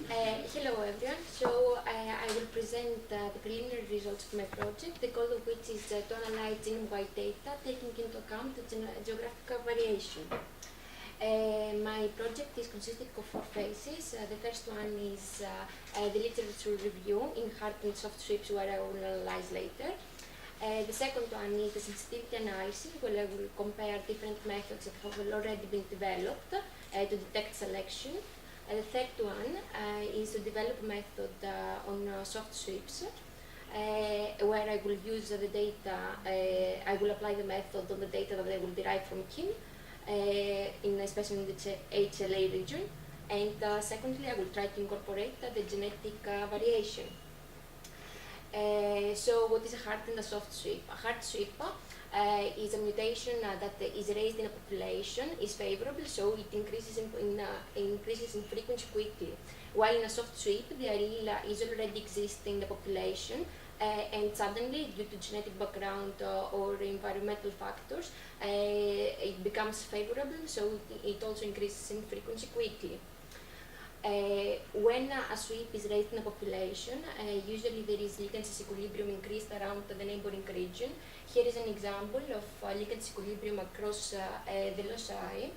Hello everyone. I will present the preliminary results of my project, the goal of which is to analyze genome-wide data, taking into account the geographical variation. My project is consisting of 4 phases. The first one is the literature review in hard and soft sweeps, where I will analyze later. The second one is the sensitivity analysis, where I will compare different methods that have already been developed to detect selection. The third one is to develop a method on soft sweeps, where I will use the data, I will apply the method on the data that I will derive from kin, especially in the HLA region. And secondly, I will try to incorporate the genetic variation. So what is a hard and a soft sweep? A hard sweep is a mutation that is raised in a population, is favorable, so it increases in frequency quickly. While in a soft sweep, the allele is already existing in the population, and suddenly, due to genetic background or environmental factors, it becomes favorable, so it also increases in frequency quickly. When a sweep is raised in a population, usually there is Lichten's equilibrium increased around the neighboring region. Here is an example of Lichten's equilibrium across the loci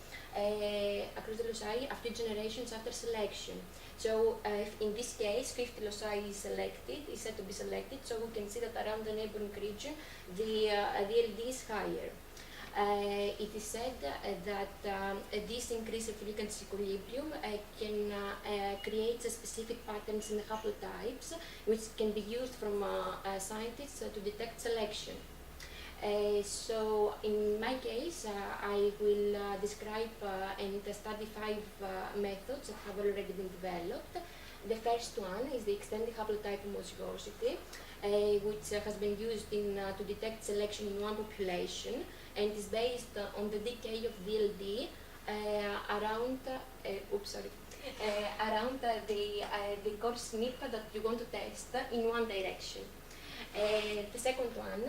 after generations after selection. So in this case, 50 loci is said to be selected, so we can see that around the neighboring region, the LD is higher. It is said that this increase of Lichten's equilibrium can create specific patterns in the haplotypes, which can be used from scientists to detect selection. So in my case, I will describe and study 5 methods that have already been developed. The first one is the extended haplotype homozygosity, which has been used to detect selection in one population, and is based on the decay of DLD around the core SNP that you want to test in one direction. The second one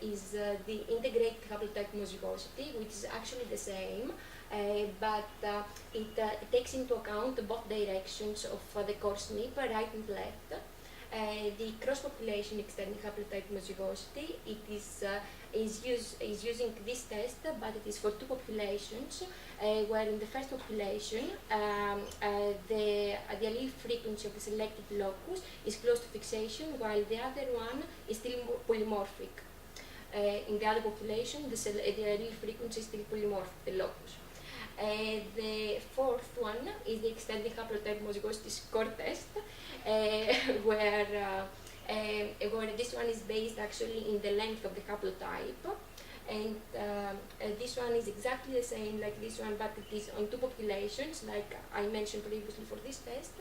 is the integrated haplotype homozygosity, which is actually the same, but it takes into account both directions of the core SNP, right and left. The cross-population extended haplotype homozygosity, it is using this test, but it is for 2 populations, where in the first population, the allele frequency of the selected locus is close to fixation, while the other one is still polymorphic. In the other population, the allele frequency is still polymorphic, the locus. The fourth one is the extended haplotype homozygosity score test, where this one is based actually in the length of the haplotype, and this one is exactly the same like this one, but it is on 2 populations, like I mentioned previously for this test.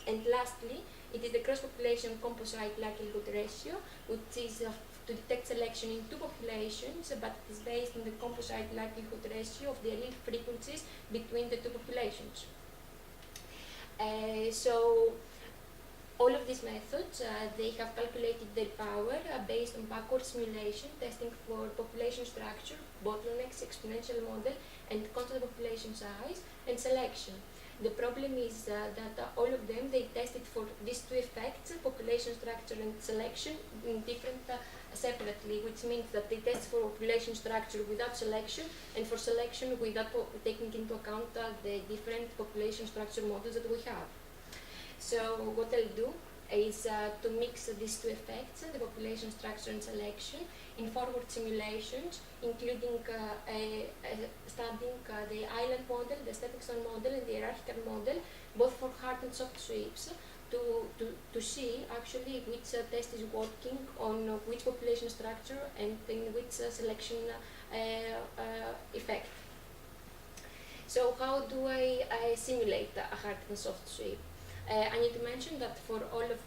And lastly, it is the cross-population composite likelihood ratio, which is to detect selection in 2 populations, but it is based on the composite likelihood ratio of the allele frequencies between the 2 populations. So all of these methods, they have calculated their power based on backward simulation, testing for population structure, bottlenecks, exponential model, and constant population size, and selection. The problem is that all of them, they tested for these 2 effects, population structure and selection, in different separately, which means that they test for population structure without selection, and for selection without taking into account the different population structure models that we have. So what I'll do is to mix these 2 effects, the population structure and selection, in forward simulations, including studying the island model, the stepping stone model, and the hierarchical model, both for hard and soft sweeps, to see actually which test is working on which population structure and in which selection effect. So how do I simulate a hard and soft sweep? I need to mention that for all of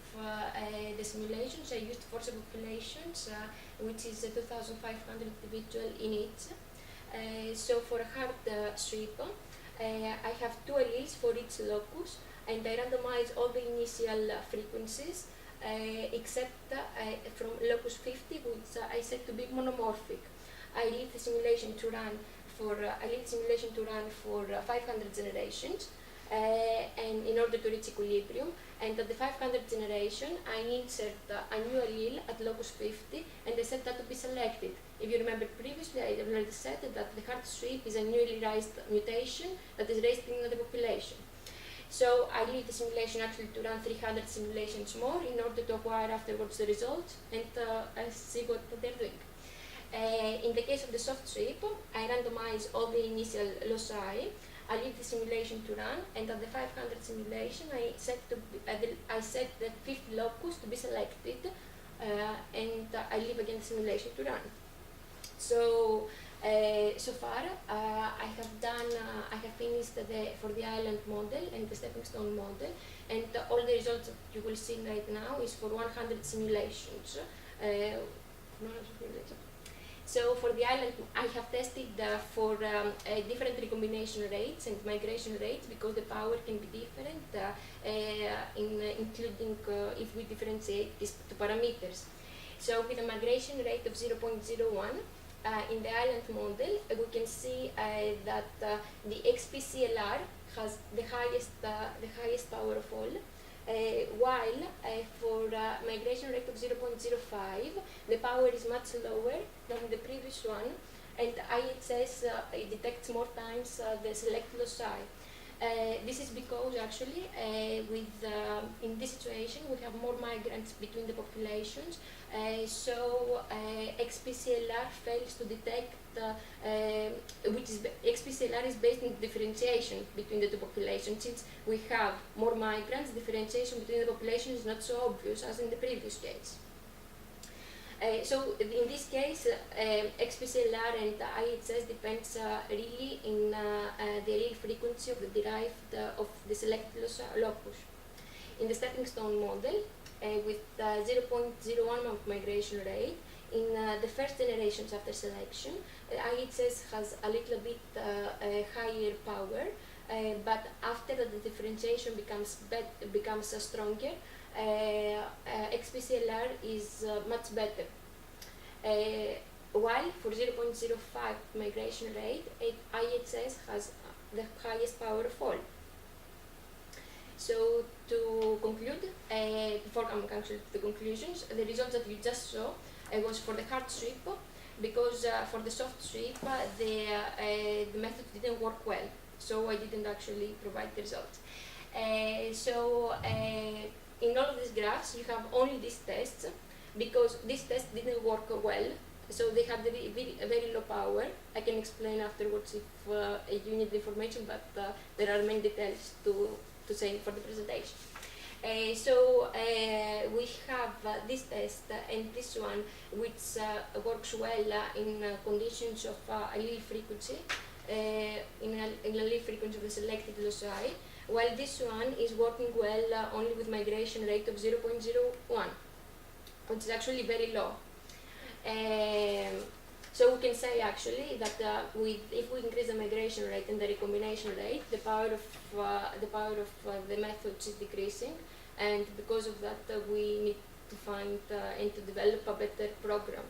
the simulations, I used forced populations, which is 2,500 individual in each. So for a hard sweep, I have 2 alleles for each locus, and I randomize all the initial frequencies except from locus 50, which I set to be monomorphic. I leave the simulation to run for 500 generations. and in order to reach equilibrium. And at the 500 generation, I insert a new allele at locus 50, and I set that to be selected. If you remember previously, I already said that the hard sweep is a newly raised mutation that is raised in the population. So I leave the simulation actually to run 300 simulations more in order to acquire afterwards the results and see what they're doing. In the case of the soft sweep, I randomize all the initial loci. I leave the simulation to run, and at the 500 simulation, I set the fifth locus to be selected, and I leave again the simulation to run. So, so far, I have finished for the island model and the stepping stone model, and all the results that you will see right now is for 100 simulations. So for the island, I have tested for different recombination rates and migration rates, because the power can be different, including if we differentiate these two parameters. So with a migration rate of 0.01, in the island model, we can see that the XPCLR has the highest power of all, while for migration rate of 0.05, the power is much lower than the previous one, and IHS detects more times the select loci. This is because actually in this situation we have more migrants between the populations, so XPCLR fails to detect, XPCLR is based on differentiation between the two populations. Since we have more migrants, differentiation between the populations is not so obvious as in the previous case. So in this case, XPCLR and IHS depends really in the real frequency of the derived of the selected locus. In the stepping stone model, with 0.01 migration rate, in the first generations after selection, IHS has a little bit higher power, but after the differentiation becomes stronger, XPCLR is much better. While for 0.05 migration rate, IHS has the highest power of all. So to conclude, before coming actually to the conclusions, the results that you just saw was for the hard sweep, because for the soft sweep the method didn't work well, so I didn't actually provide the results. In all of these graphs, you have only these tests, because this test didn't work well, so they had very low power. I can explain afterwards if you need the information, but there are many details to say for the presentation. We have this test and this one, which works well in conditions of allele frequency, in allele frequency of the selected loci, while this one is working well only with migration rate of 0.01, which is actually very low. So we can say actually that if we increase the migration rate and the recombination rate, the power of the methods is decreasing, and because of that we need to find and to develop a better program.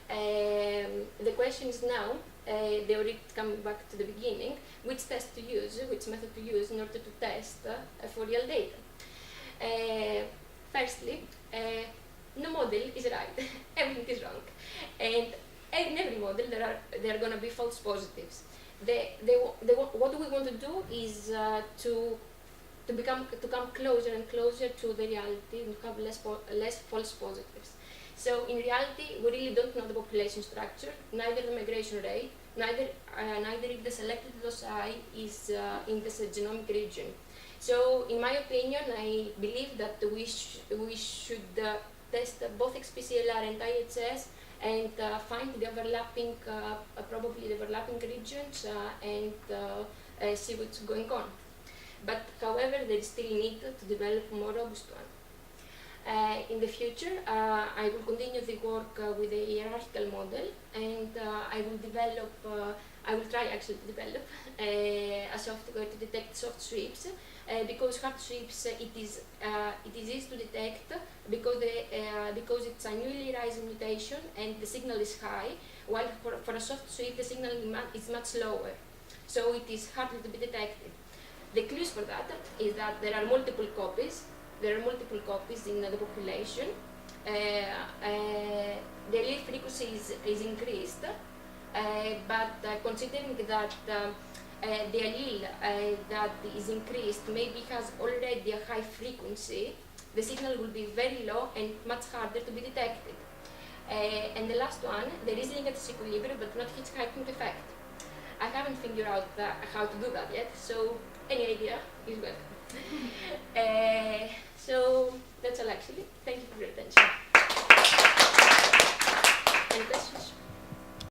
The question is now, they already coming back to the beginning, which test to use, which method to use in order to test for real data. Firstly, no model is right, everything is wrong, and in every model there are going to be false positives. What we want to do is to come closer and closer to the reality and have less false positives. So in reality, we really don't know the population structure, neither the migration rate, neither if the selected loci is in the genomic region. So in my opinion, I believe that we should test both XPCLR and IHS and find the overlapping, probably the overlapping regions and see what's going on. But however, there is still need to develop a more robust one. In the future, I will continue the work with the hierarchical model, and I will try actually to develop a software to detect soft sweeps, because hard sweeps it is easy to detect because it's a newly rising mutation and the signal is high, while for a soft sweep the signal is much lower, so it is harder to be detected. The clues for that is that there are multiple copies. There are multiple copies in the population. The allele frequency is increased, but considering that the allele that is increased maybe has already a high frequency, the signal will be very low and much harder to be detected. And the last one, there is linked disequilibrium but not hitchhiking effect. I haven't figured out how to do that yet, so any idea is welcome.